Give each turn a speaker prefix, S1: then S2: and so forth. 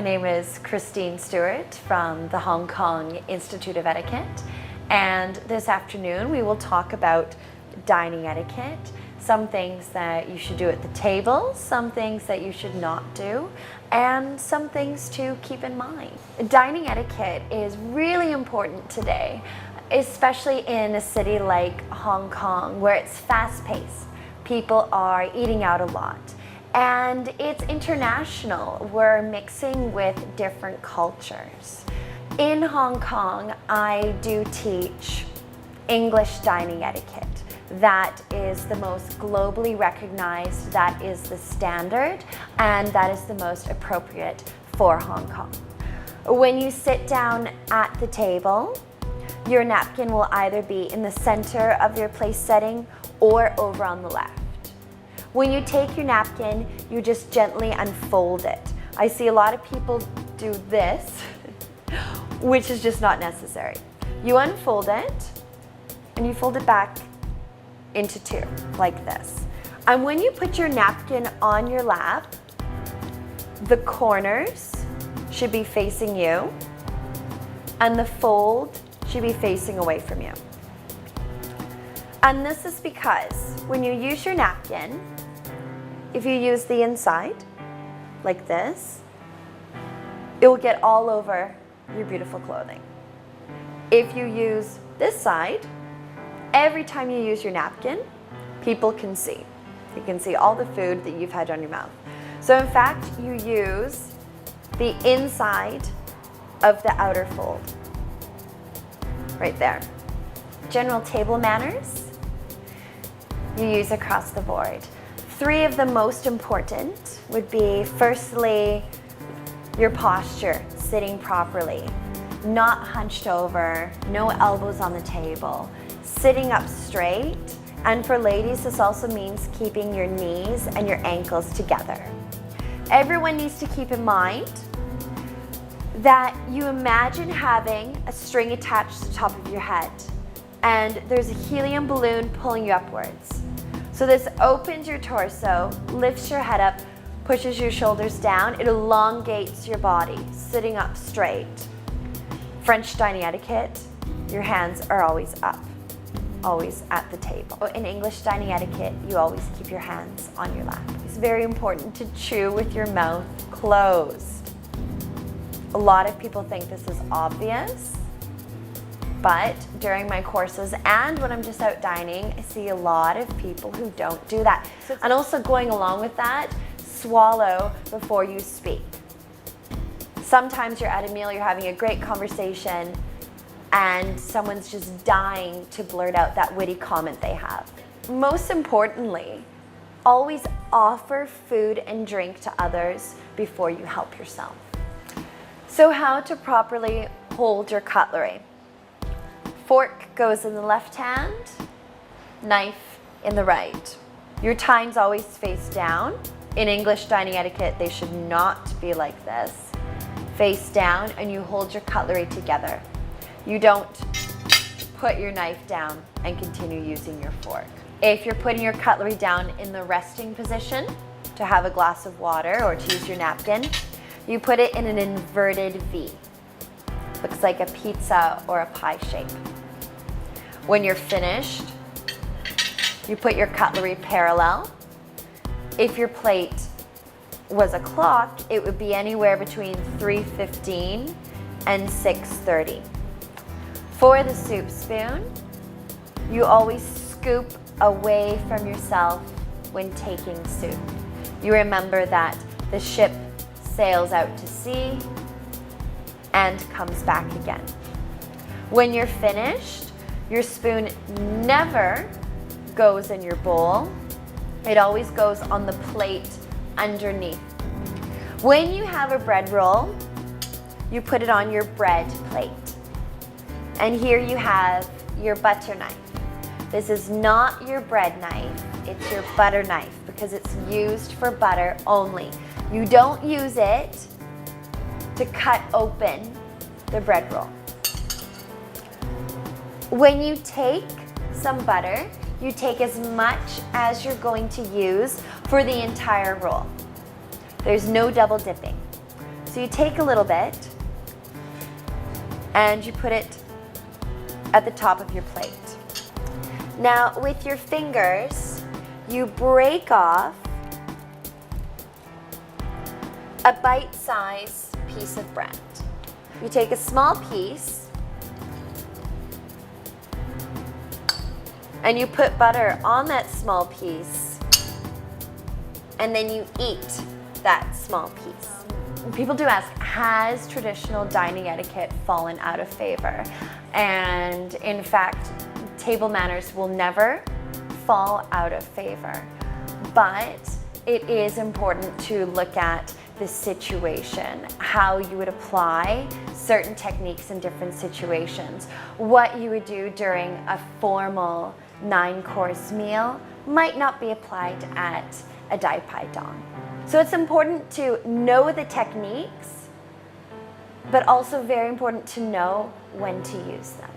S1: My name is Kristine Stewart from the Hong Kong Institute of Etiquette, and this afternoon we will talk about dining etiquette, some things that you should do at the table, some things that you should not do, and some things to keep in mind. Dining etiquette is really important today, especially in a city like Hong Kong where it's fast-paced. People are eating out a lot. And it's international. We're mixing with different cultures. In Hong Kong, I do teach English dining etiquette. That is the most globally recognized, that is the standard, and that is the most appropriate for Hong Kong. When you sit down at the table, your napkin will either be in the center of your place setting or over on the left. When you take your napkin, you just gently unfold it. I see a lot of people do this, which is just not necessary. You unfold it, and you fold it back into two, like this. And when you put your napkin on your lap, the corners should be facing you, and the fold should be facing away from you. And this is because when you use your napkin, if you use the inside, like this, it will get all over your beautiful clothing. If you use this side, every time you use your napkin, people can see. You can see all the food that you've had on your mouth. So in fact, you use the inside of the outer fold, right there. General table manners, you use across the board. Three of the most important would be, firstly, your posture, sitting properly, not hunched over, no elbows on the table, sitting up straight, and for ladies, this also means keeping your knees and your ankles together. Everyone needs to keep in mind that you imagine having a string attached to the top of your head, and there's a helium balloon pulling you upwards. So this opens your torso, lifts your head up, pushes your shoulders down, it elongates your body, sitting up straight. French dining etiquette, your hands are always up, always at the table. In English dining etiquette, you always keep your hands on your lap. It's very important to chew with your mouth closed. A lot of people think this is obvious, but during my courses and when I'm just out dining, I see a lot of people who don't do that. And also going along with that, swallow before you speak. Sometimes you're at a meal, you're having a great conversation, and someone's just dying to blurt out that witty comment they have. Most importantly, always offer food and drink to others before you help yourself. So how to properly hold your cutlery. Fork goes in the left hand, knife in the right. Your tines always face down. In English dining etiquette, they should not be like this. Face down, and you hold your cutlery together. You don't put your knife down and continue using your fork. If you're putting your cutlery down in the resting position to have a glass of water or to use your napkin, you put it in an inverted V. Looks like a pizza or a pie shape. When you're finished, you put your cutlery parallel. If your plate was a clock, it would be anywhere between 3:15 and 6:30. For the soup spoon, you always scoop away from yourself when taking soup. You remember that the ship sails out to sea and comes back again. When you're finished, your spoon never goes in your bowl. It always goes on the plate underneath. When you have a bread roll, you put it on your bread plate. And here you have your butter knife. This is not your bread knife, it's your butter knife because it's used for butter only. You don't use it to cut open the bread roll. When you take some butter, you take as much as you're going to use for the entire roll. There's no double dipping. So you take a little bit and you put it at the top of your plate. Now with your fingers, you break off a bite-sized piece of bread. You take a small piece and you put butter on that small piece, and then you eat that small piece. People do ask, has traditional dining etiquette fallen out of favor? And in fact, table manners will never fall out of favor, but it is important to look at the situation, how you would apply certain techniques in different situations. What you would do during a formal 9-course meal might not be applied at a Dai Pai Dong. So it's important to know the techniques, but also very important to know when to use them.